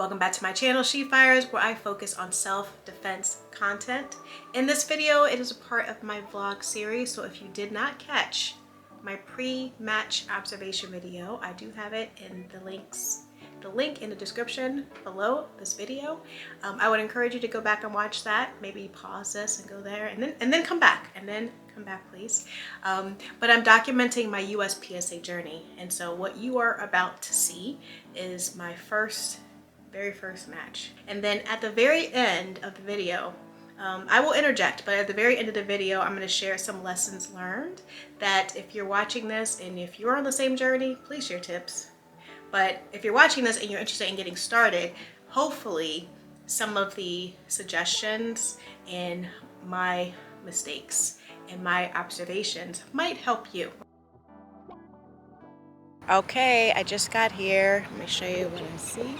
Welcome back to my channel, She Fires, where I focus on self-defense content. In this video, it is a part of my vlog series, so if you did not catch my pre-match observation video, I do have it in the link in the description below this video. I would encourage you to go back and watch that. Maybe pause this and go there, and then come back, please. But I'm documenting my USPSA journey, and so what you are about to see is my very first match. And then at the very end of the video, I will interject, but at the very end of the video, I'm going to share some lessons learned that if you're watching this and if you're on the same journey, please share tips. But if you're watching this and you're interested in getting started, hopefully some of the suggestions and my mistakes and my observations might help you. Okay, I just got here. Let me show you what I see.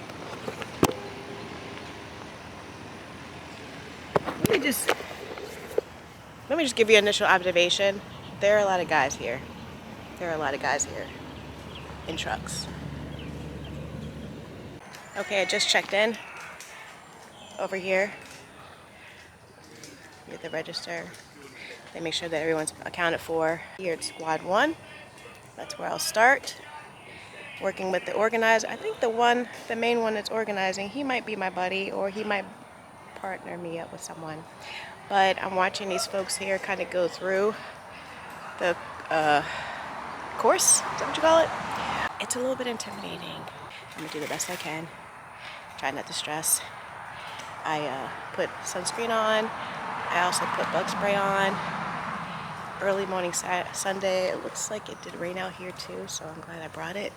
Let me just give you an initial observation. There are a lot of guys here. In trucks. Okay, I just checked in over here at the register. They make sure that everyone's accounted for. Here at Squad 1, that's where I'll start. Working with the organizer. I think the main one that's organizing, he might be my buddy, or he might partner me up with someone. But I'm watching these folks here kind of go through the course, is that what you call it? It's a little bit intimidating. I'm gonna do the best I can. Try not to stress. I put sunscreen on. I also put bug spray on. Early morning Sunday. It looks like it did rain out here too, so I'm glad I brought it.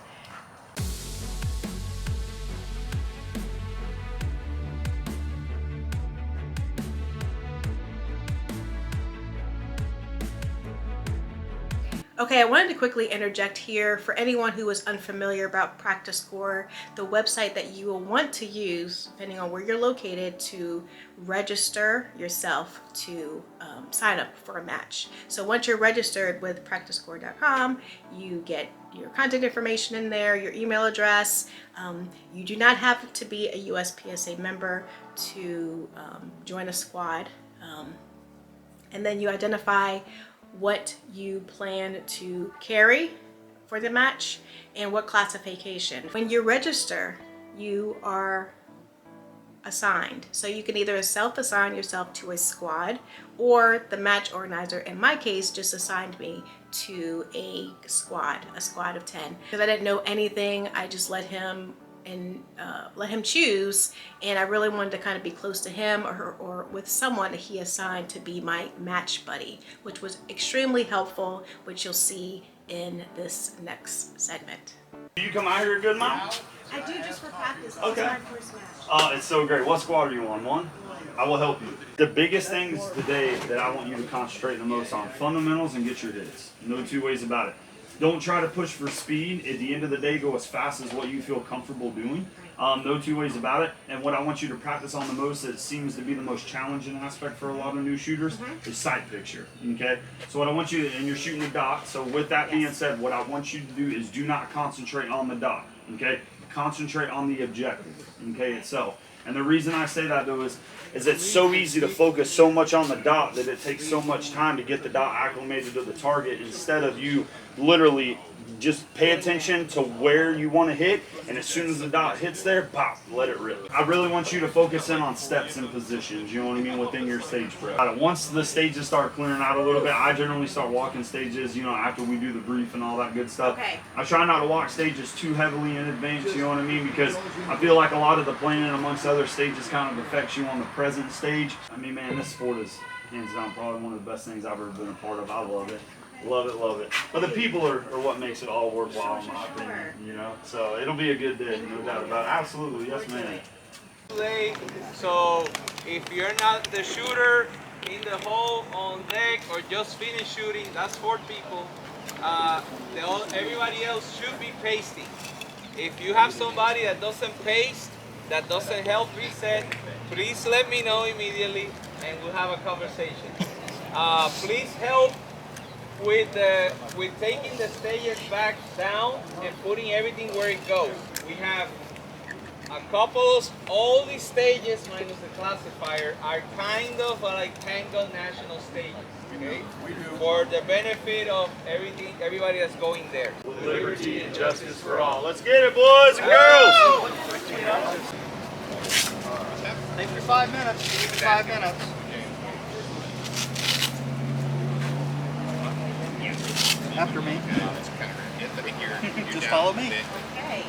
Okay, I wanted to quickly interject here for anyone who is unfamiliar about Practice Score, the website that you will want to use, depending on where you're located, to register yourself to sign up for a match. So once you're registered with practicescore.com, you get your contact information in there, your email address. You do not have to be a USPSA member to join a squad. And then you identify what you plan to carry for the match and what classification. When you register, you are assigned. So you can either self-assign yourself to a squad, or the match organizer, in my case, just assigned me to a squad of 10. Because I didn't know anything, I just let him choose, and I really wanted to kind of be close to him or with someone that he assigned to be my match buddy, which was extremely helpful, which you'll see in this next segment. Do you come out here a good amount? I do, just for practice. Okay. This is my first match. It's so great. What squad are you on? One? I will help you. The biggest things today that I want you to concentrate the most on, fundamentals and get your hits. No two ways about it. Don't try to push for speed. At the end of the day, go as fast as what you feel comfortable doing. No two ways about it. And what I want you to practice on the most, that seems to be the most challenging aspect for a lot of new shooters, is sight picture. Okay? So what I want you to, and you're shooting a dot. So with that being said, what I want you to do is do not concentrate on the dot. Okay? Concentrate on the objective. Okay, itself. And the reason I say that though is it's so easy to focus so much on the dot that it takes so much time to get the dot acclimated to the target, instead of you literally just pay attention to where you want to hit, and as soon as the dot hits there, pop, let it rip. I really want you to focus in on steps and positions, you know what I mean, within your stage prep. Once the stages start clearing out a little bit, I generally start walking stages, you know, after we do the brief and all that good stuff. Okay. I try not to walk stages too heavily in advance, you know what I mean, because I feel like a lot of the planning amongst other stages kind of affects you on the present stage. I mean, man, this sport is hands down probably one of the best things I've ever been a part of. I love it. Love it. But the people are what makes it all worthwhile, in my opinion, you know? So it'll be a good day, no doubt about it. Absolutely, yes ma'am. So if you're not the shooter in the hole, on deck, or just finished shooting, that's 4 people. Everybody else should be pasting. If you have somebody that doesn't paste, that doesn't help reset, please let me know immediately and we'll have a conversation. Please help with taking the stages back down and putting everything where it goes. We have all these stages minus the classifier are kind of like tangled national stages, okay? For the benefit of everybody that's going there. Liberty and justice for all. Let's get it, boys and girls. Take your 5 minutes. 5 minutes. After me. Just follow me. Okay.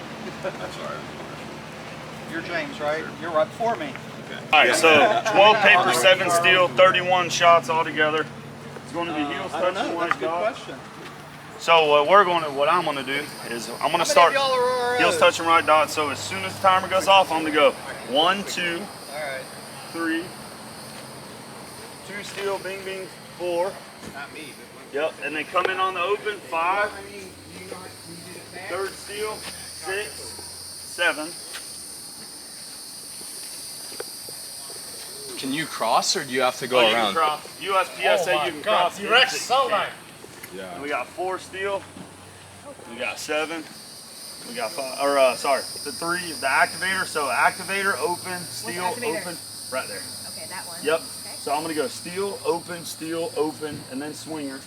You're James, right? You're right before me. All right, so 12 paper, 7 steel, 31 shots altogether. It's going to be heels I don't touching know. white That's a good dot. question. So what I'm going to do is I'm going to start heels touching right dot. So as soon as the timer goes off, I'm going to go 1, 2, 3, 2 steel, bing, bing, 4. Not me. Yep, and then come in on the open, 5, third steel, 6, 7. Can you cross or do you have to go Oh, you can around? cross. USPSA, you can cross. T-Rex is so nice. Yeah. And we got 4 steel. We got 7. We got 5. Or the 3, the activator. So activator, open, steel, activator? open, right there. Okay, that one. Yep. Okay. So I'm gonna go steel, open, and then swinger.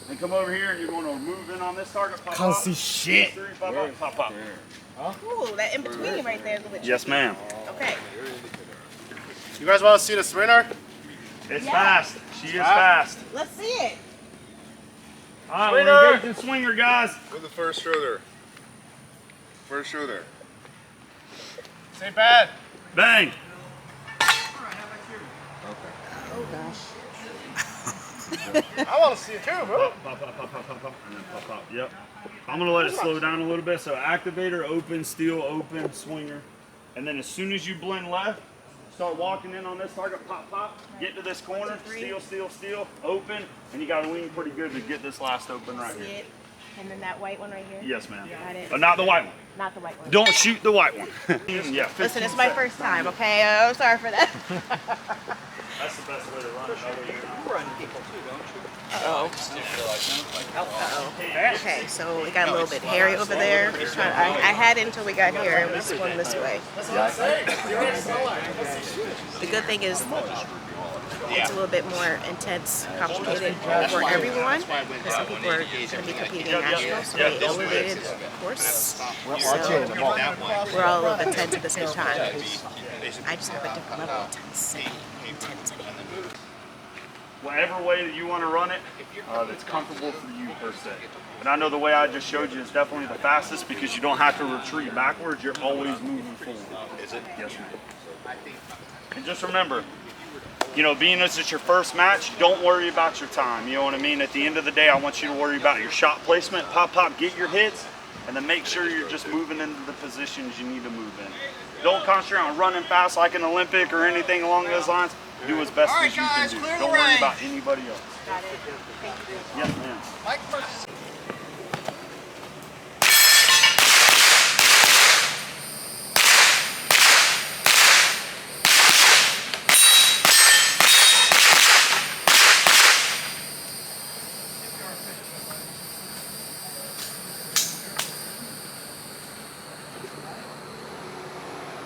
And come over here, and you're going to move in on this target. Pop, Can't pop. see shit. 3, pop, pop, pop. Ooh, that in between right there is a legit. Yes, ma'am. Okay. You guys want to see the swinger? It's Yeah. fast. She is fast. Let's see it. All right, we're engaging swinger, guys. With the first shooter. First shooter. Say bad. Bang. Oh gosh. I want to see it too, bro. Pop, pop, pop, pop, pop, pop, and then pop, pop. Yep. I'm gonna let it slow down a little bit. So activator, open, steel, open, swinger, and then as soon as you blend left, start walking in on this target. Pop, pop. Get to this corner. Steel, steel, steel. Open, and you gotta lean pretty good to get this last open right See here. it. And then that white one right here. Yes, ma'am. Got it. But not the white one. Not the white one. Don't shoot the white one. Yeah. Listen, it's my first time, okay? I'm sorry for that. That's the best way to run it. You run people too, don't you? Okay, so we got a little bit hairy over there. I had it until we got here and we swung this way. The good thing is it's a little bit more intense, complicated for everyone because some people are going to be competing in nationals, so we elevated course. So we're all a little bit tense at the same time. I just have a different level of intensity. Whatever way that you want to run it, that's comfortable for you per se. And I know the way I just showed you is definitely the fastest because you don't have to retreat backwards. You're always moving forward. Is it? Yes, ma'am. And just remember, you know, being as it's your first match, don't worry about your time. You know what I mean? At the end of the day, I want you to worry about your shot placement. Pop, pop, get your hits, and then make sure you're just moving into the positions you need to move in. Don't concentrate on running fast like an Olympic or anything along those lines. Do as best as you can do. Don't worry about anybody else. Got it. Thank you. Yes, ma'am.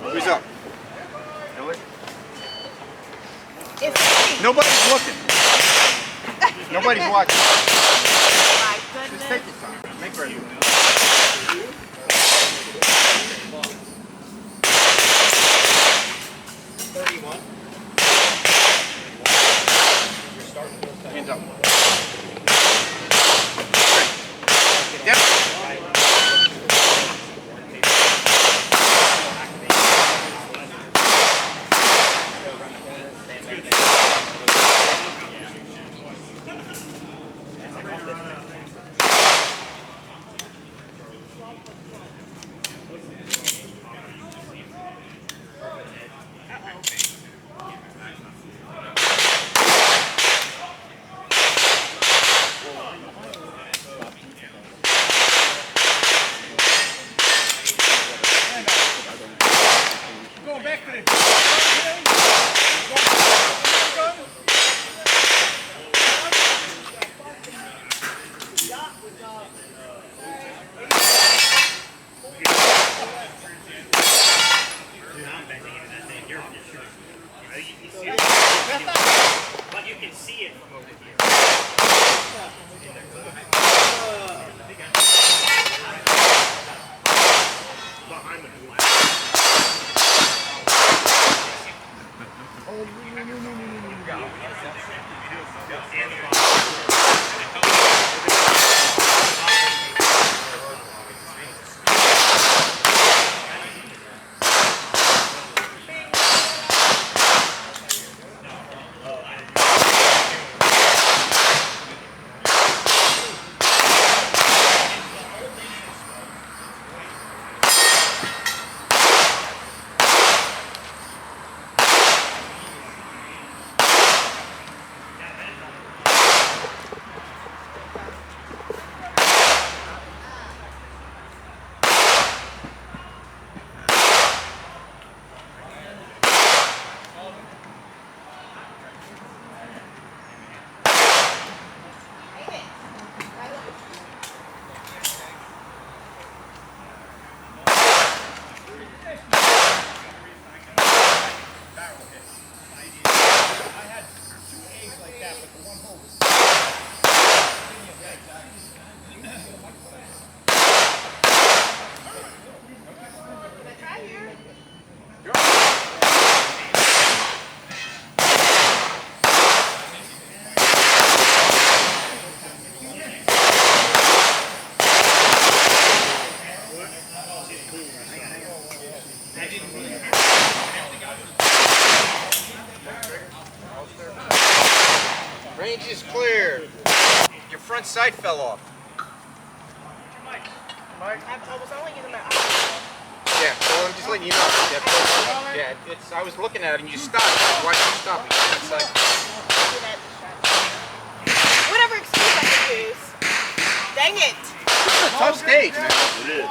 Who's up? It's me. Nobody's looking. Nobody's watching. My goodness. Take your time. Make ready. 31. Hands up. Yep. Range is clear. Your front sight fell off. I was only using my Yeah, well, I'm just letting you know. Yeah, it's. I was looking at it and you stopped. Why did you stop? It's like, whatever excuse I can use. Dang it. this is a tough stage, man. It is.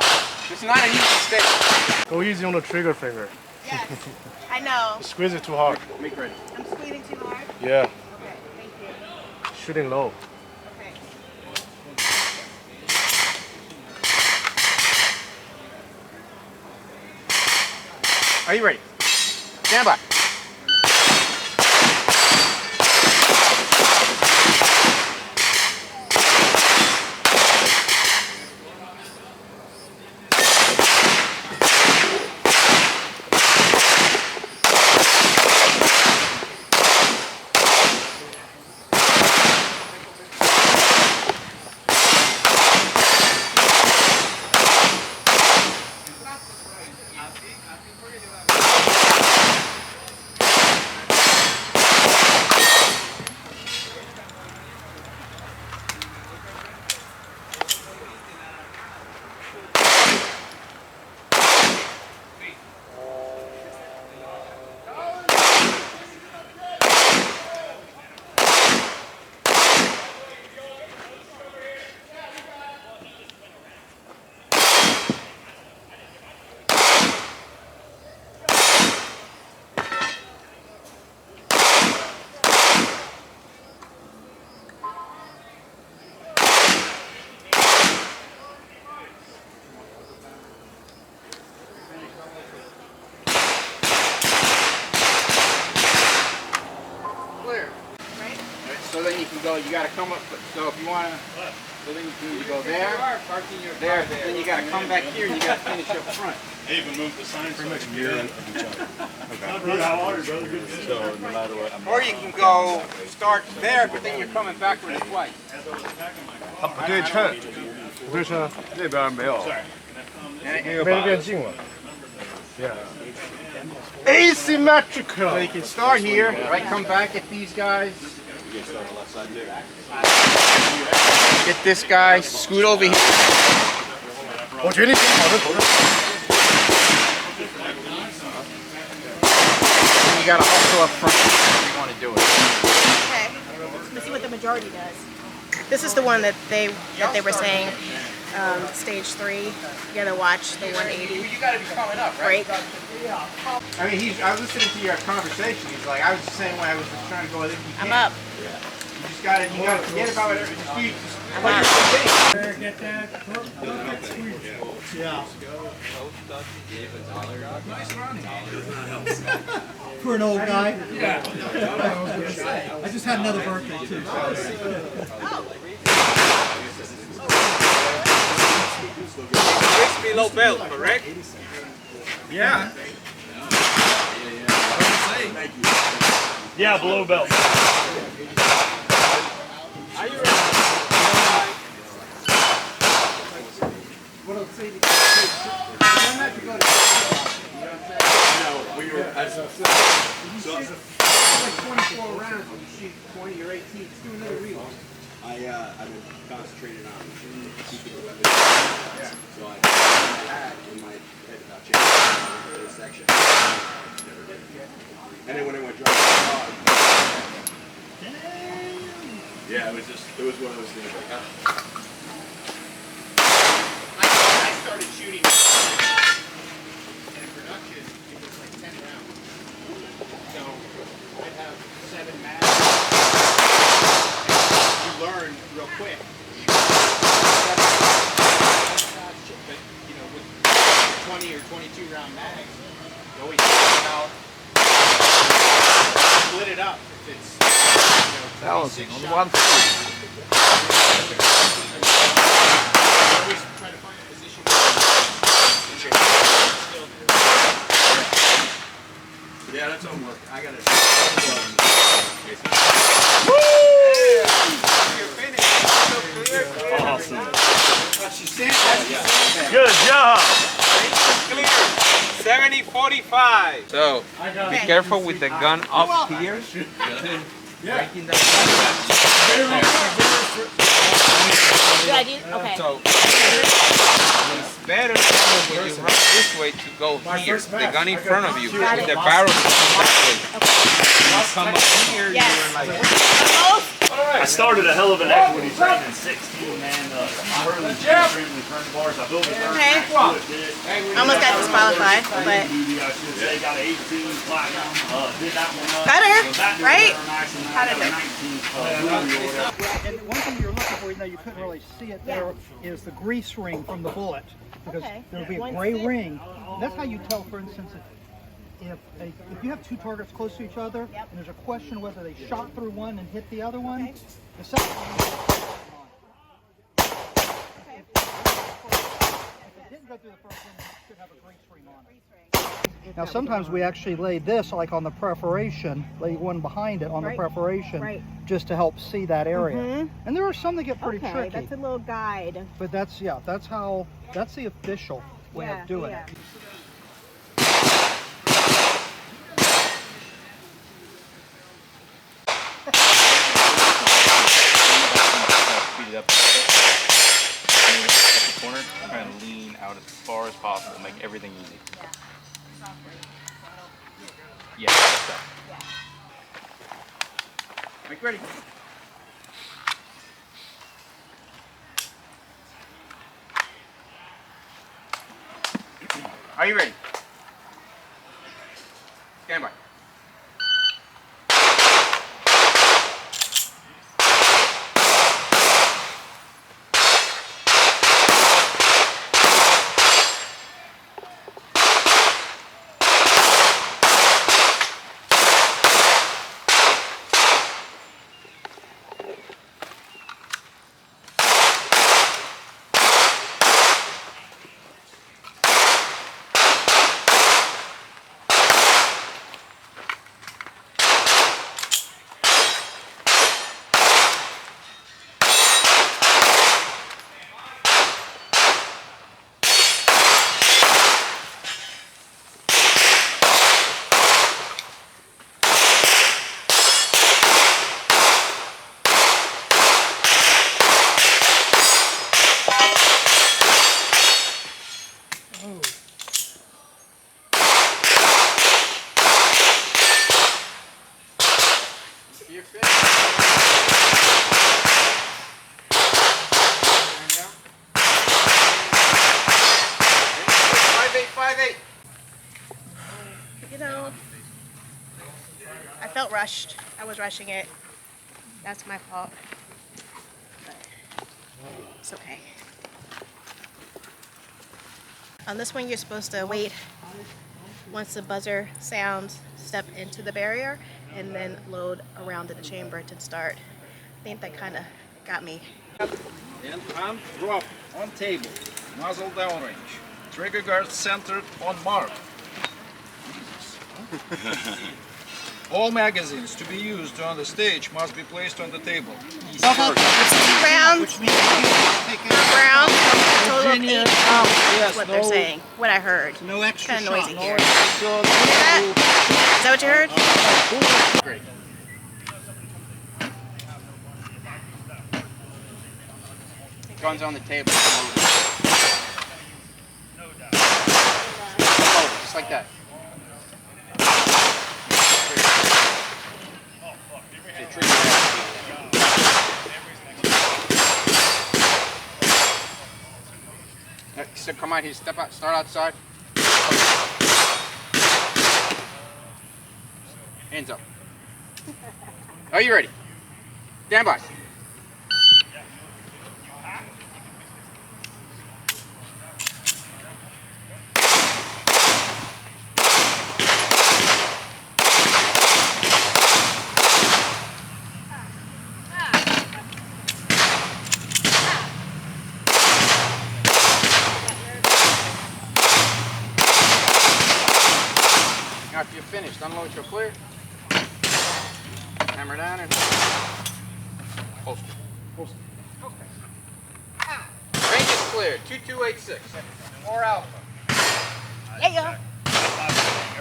It's not an easy stage. Go easy on the trigger finger. Yes, I know. Squeeze it too hard. Make ready. I'm squeezing too hard. Yeah. Okay, thank you. Shooting low. Okay. Are you ready? Stand by. So then you can go, you gotta come up, so if you wanna, so then you can go there, there, then you gotta come back here and you gotta finish up front. They even moved the sign. Pretty much mirror of each other. How are you, brother? Good to see you. So no matter what, I'm Or you can go, start there, but then you're coming backwards twice. 不对称，不对称，那边没有，那个没变近了。Yeah. Asymmetrical. So you can start here, right, come back at these guys. Get this guy, scoot over here. 我觉得你挺好的，头上。 And you gotta hustle up front if you want to do it. Okay. Let's see what the majority does. This is the one that they were saying, stage 3. You gotta watch the 180 You gotta be coming up, right? break. I mean, I was listening to your conversation. He's like, I was the same way. I was just trying to go. You I'm can't. up. You just gotta forget about it. I'm up. For an old guy? Yeah. I just had another birthday too. It's below belt, correct? Yeah. Yeah, below belt. Are you ready? What'll say to you? I'm not to go to like 24 rounds and you shoot 20 or 18. Let's do another reel. I've been concentrating on keeping the weapon. So I had in my head about changing this section. Never did. And then when I went driving, yeah, it was one of those things like, I started shooting in production, it was like 10 rounds. So I'd have 7 mags. You learn real quick. But, you know, with 20 or 22 round mags, you always think about split it up. If it's, you know, 26 shots. Always try to find a position yeah, that's homework. I got it. Awesome. Clear. Good job. 70-45. So be careful with the gun up here. Breaking that. Good idea. Okay. So it's better when you run this way to go here. The gun in front of you with the barrel that way. When you come up here, you're like. I started a hell of an equity training 16 man early turn bars. I built it. Okay. Almost got disqualified, but They got an 18 platinum. Did that one up. better, right? And one thing you're looking for, even though you couldn't really see it there, is the grease ring from the bullet. Because there'll be a gray ring. That's how you tell, for instance, if you have two targets close to each other, and there's a question whether they shot through one and hit the other one, the second one if it didn't go through the first one, it should have a grease ring on it. Now sometimes we actually lay this like on the perforation, lay one behind it on the perforation, just to help see that area. And there are some that get pretty tricky. That's a little guide. But that's the official way of doing it. Speed it up a little bit. At the corner, try and lean out as far as possible, make everything easy. Yeah, that's that. Mike, ready? Are you ready? Stand by. You know, I felt rushed. I was rushing it. That's my fault. But it's okay. On this one, you're supposed to wait once the buzzer sounds, step into the barrier, and then load around to the chamber to start. I think that kind of got me. And hand drop on table, muzzle downrange, trigger guard centered on mark. All magazines to be used on the stage must be placed on the table. It's 2 rounds. Rounds. Total of 8. That's what they're saying. What I heard. No extra Kind of noisy shot. here. Is that what you heard? Great. Guns on the table. Oh, just like that. So come on, here, step out, start outside. Hands up. Are you ready? Stand by. Now if you're finished, unload your clear. Hammer down and holster. Holster. Okay. Range is clear. 2286. 4 Alpha. Yeah.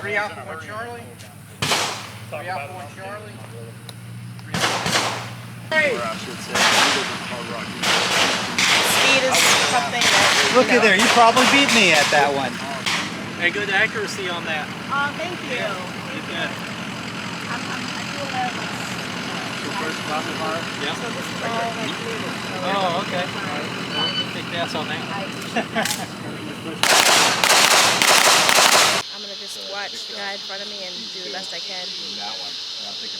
3 Alpha 1 Charlie. 3 Alpha 1 Charlie. Speed is something that. Look at there, you probably beat me at that one. Hey, good accuracy on that. Oh, thank you. You bet. I do a lot of First class of art? Yeah. So this is all like new. Oh, okay. I'll take pass on that. I'm gonna just watch the guy in front of me and do the best I can. That one. I'm thinking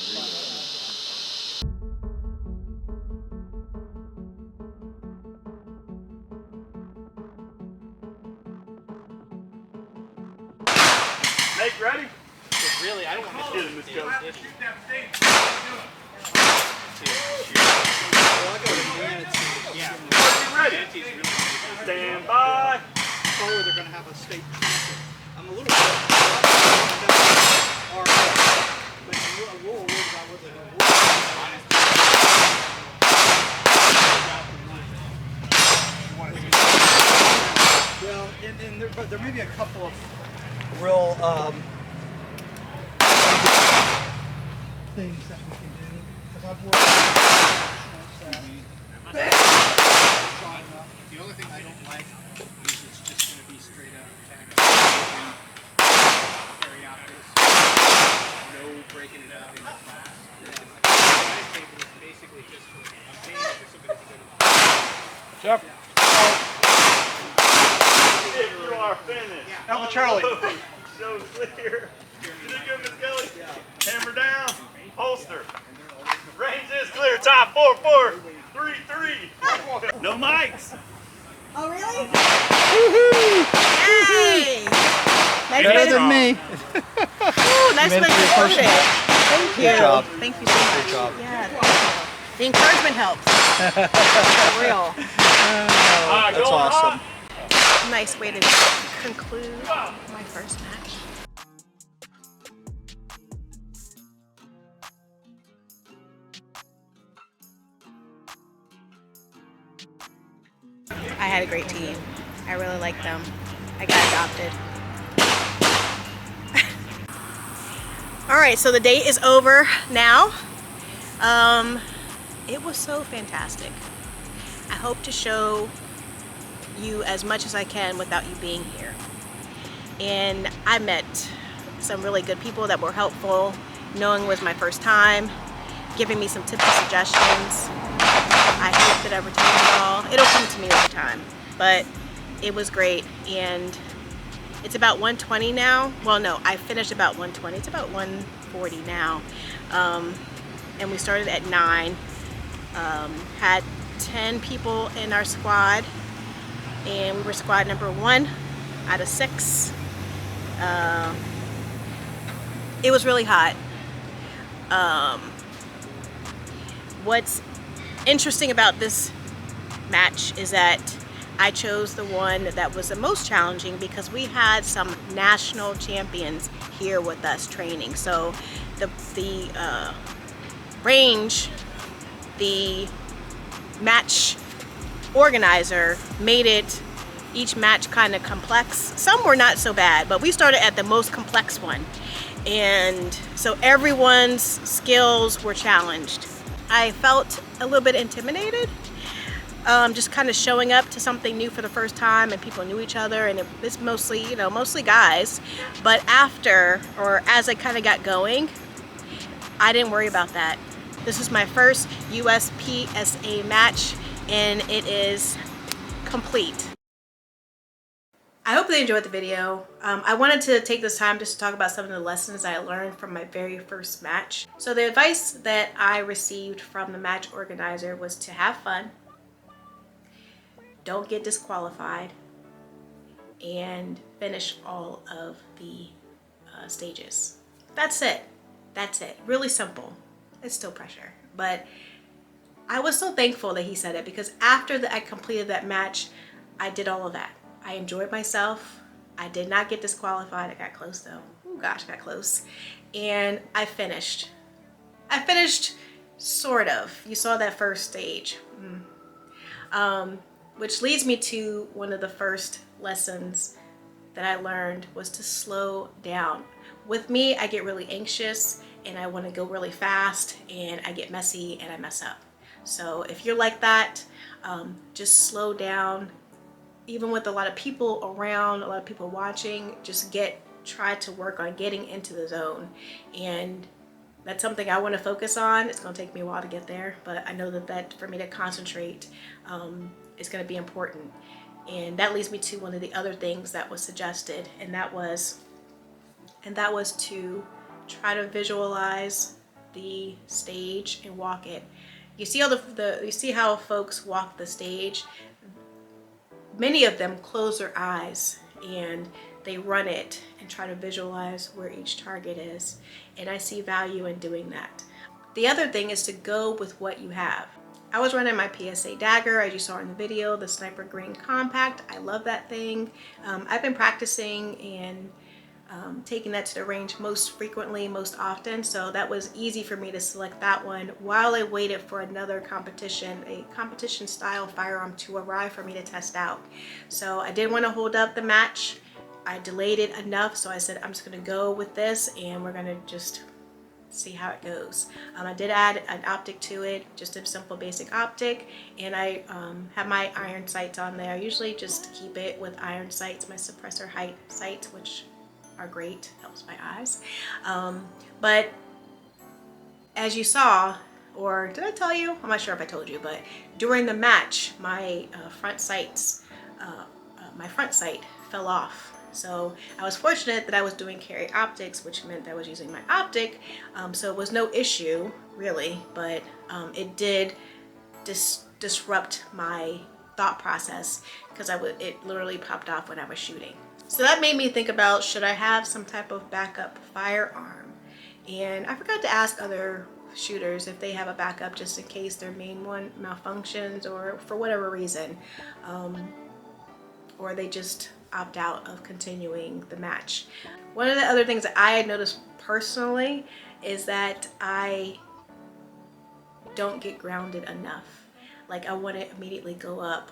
Nate, ready? Really, I don't want to Get him, Miss Kelly. Yeah. Are you ready? Stand by. Or they're going to have a state champion. I'm a little bit but I'm a little worried about what they're going to Well, and there may be a couple of real things that we can do. Because I've worked The only thing I don't like is it's just going to be straight up attack. Carry out this. No breaking it out into class. My table is basically just for I'm paying for somebody to go to Jeff. If you are finished. Alpha Charlie. Show clear. You did good, Miss Kelly. Hammer down. Holster. Range is clear. Top 4, 4, 3, 3. No mics. Oh, really? Woohoo! Hey! Nice way to me. Ooh, nice way to close it. Thank you. Good job. Thank you so much. Good job. Yeah, thank you. The encouragement helps. For real. That's awesome. Nice way to conclude my first match. I had a great team. I really liked them. I got adopted. All right, so the date is over now. It was so fantastic. I hope to show you as much as I can without you being here. And I met some really good people that were helpful, knowing it was my first time, giving me some tips and suggestions. I hope that I retain it all. It'll come to me over time, but it was great. And it's about 120 now. Well, no, I finished about 120. It's about 140 now. And we started at 9. Had 10 people in our squad, and we were squad number 1 out of 6. It was really hot. What's interesting about this match is that I chose the one that was the most challenging because we had some national champions here with us training. So the range, the match organizer made it each match kind of complex. Some were not so bad, but we started at the most complex one. And so everyone's skills were challenged. I felt a little bit intimidated, just kind of showing up to something new for the first time, and people knew each other, and it was mostly, you know, mostly guys. But after, or as I kind of got going, I didn't worry about that. This is my first USPSA match, and it is complete. I hope they enjoyed the video. I wanted to take this time just to talk about some of the lessons I learned from my very first match. So the advice that I received from the match organizer was to have fun, don't get disqualified, and finish all of the stages. That's it. That's it. Really simple. It's still pressure, but I was so thankful that he said it, because after I completed that match, I did all of that. I enjoyed myself. I did not get disqualified. I got close though. Oh gosh, I got close. And I finished. I finished, sort of. You saw that first stage. Which leads me to one of the first lessons that I learned was to slow down. With me, I get really anxious and I want to go really fast, and I get messy and I mess up. So if you're like that, just slow down. Even with a lot of people around, a lot of people watching, just try to work on getting into the zone. And that's something I want to focus on. It's going to take me a while to get there, but I know that for me to concentrate is going to be important. And that leads me to one of the other things that was suggested, and that was to try to visualize the stage and walk it. You see you see how folks walk the stage. Many of them close their eyes and they run it and try to visualize where each target is. And I see value in doing that. The other thing is to go with what you have. I was running my PSA dagger, as you saw in the video, the Sniper Green Compact. I love that thing. I've been practicing and taking that to the range most frequently, most often. So that was easy for me to select that one while I waited for another competition, a competition style firearm to arrive for me to test out. So I didn't want to hold up the match. I delayed it enough, so I said I'm just going to go with this and we're going to just see how it goes. I did add an optic to it, just a simple basic optic, and I have my iron sights on there. I usually just keep it with iron sights, my suppressor height sights, which are great, helps my eyes. But as you saw, or did I tell you? I'm not sure if I told you, but during the match, my front sight fell off. So I was fortunate that I was doing carry optics, which meant that I was using my optic. So it was no issue really, but it did disrupt my thought process because it literally popped off when I was shooting. So that made me think about, should I have some type of backup firearm? And I forgot to ask other shooters if they have a backup just in case their main one malfunctions or for whatever reason, or they just opt out of continuing the match. One of the other things that I had noticed personally is that I don't get grounded enough. Like I want to immediately go up,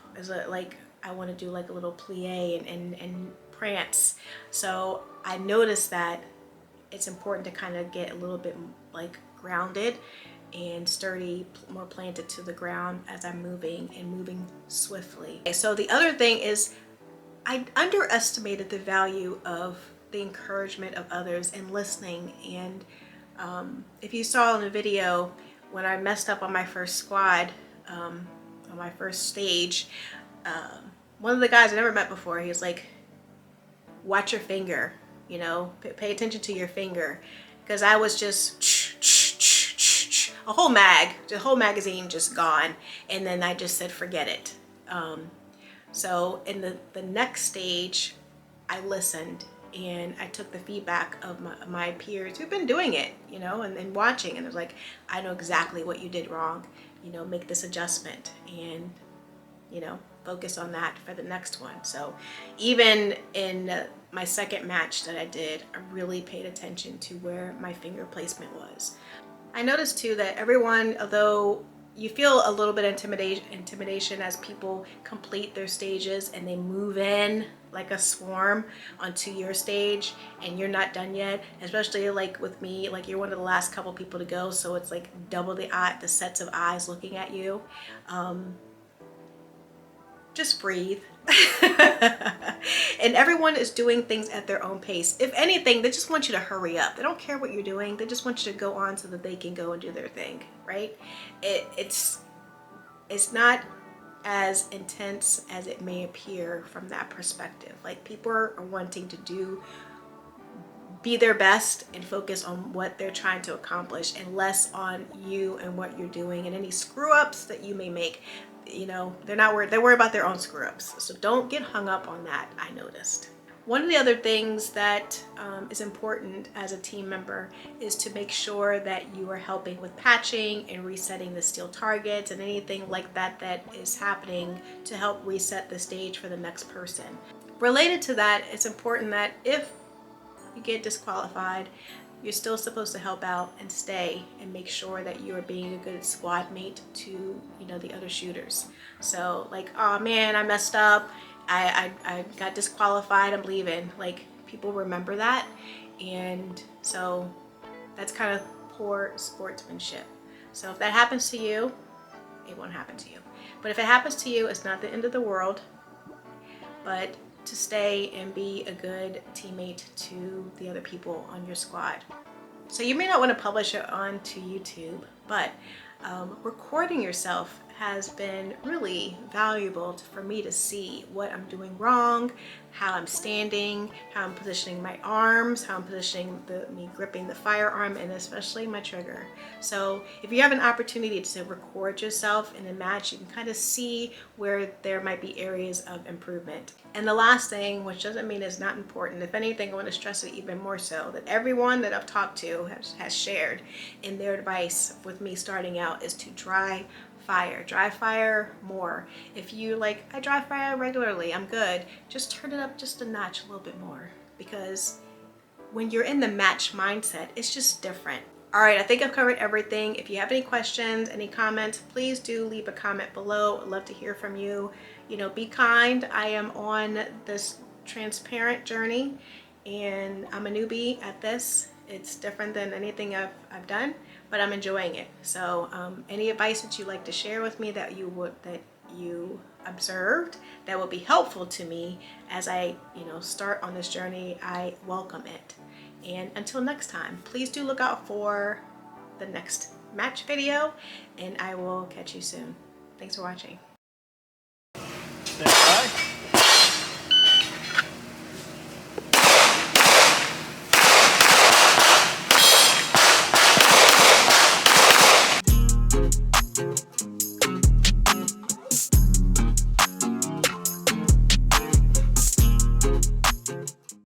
I want to do like a little plie and prance. So I noticed that it's important to kind of get a little bit like grounded and sturdy, more planted to the ground as I'm moving swiftly. So the other thing is, I underestimated the value of the encouragement of others and listening. And if you saw in the video, when I messed up on my first squad, on my first stage, one of the guys I never met before, he was like, watch your finger, you know, pay attention to your finger. Because I was just the whole magazine just gone. And then I just said, forget it. So in the next stage, I listened and I took the feedback of my peers who've been doing it, you know, and watching, and it was like, I know exactly what you did wrong, you know, make this adjustment. And, you know, focus on that for the next one. So even in my second match that I did, I really paid attention to where my finger placement was. I noticed too that everyone, although you feel a little bit intimidation as people complete their stages and they move in like a swarm onto your stage and you're not done yet, especially like with me, like you're one of the last couple people to go, so it's like double the sets of eyes looking at you. Just breathe. And everyone is doing things at their own pace. If anything, they just want you to hurry up. They don't care what you're doing. They just want you to go on so that they can go and do their thing, right? It's not as intense as it may appear from that perspective. Like, people are wanting to be their best and focus on what they're trying to accomplish and less on you and what you're doing and any screw ups that you may make. You know, they're not worried. They're worried about their own screw ups. So don't get hung up on that, I noticed. One of the other things that is important as a team member is to make sure that you are helping with patching and resetting the steel targets and anything like that that is happening to help reset the stage for the next person. Related to that, it's important that if you get disqualified, you're still supposed to help out and stay and make sure that you are being a good squad mate to, you know, the other shooters. So like, oh man, I messed up, I got disqualified, I'm leaving. Like, people remember that, and so that's kind of poor sportsmanship. So if that happens to you, it won't happen to you. But if it happens to you, it's not the end of the world, but to stay and be a good teammate to the other people on your squad. So you may not want to publish it onto YouTube, but recording yourself has been really valuable for me to see what I'm doing wrong, how I'm standing, how I'm positioning my arms, how I'm positioning me gripping the firearm, and especially my trigger. So if you have an opportunity to record yourself in a match, you can kind of see where there might be areas of improvement. And the last thing, which doesn't mean it's not important, if anything, I want to stress it even more so, that everyone that I've talked to has shared in their advice with me starting out is to dry fire more. If you like, I dry fire regularly, I'm good, just turn it up just a notch, a little bit more, because when you're in the match mindset, it's just different. All right, I think I've covered everything. If you have any questions, any comments, please do leave a comment below. I'd love to hear from you. You know, be kind. I am on this transparent journey and I'm a newbie at this. It's different than anything I've done, but I'm enjoying it. So any advice that you'd like to share with me that you observed that will be helpful to me as I, you know, start on this journey, I welcome it. And until next time, please do look out for the next match video, and I will catch you soon. Thanks for watching. Stand by.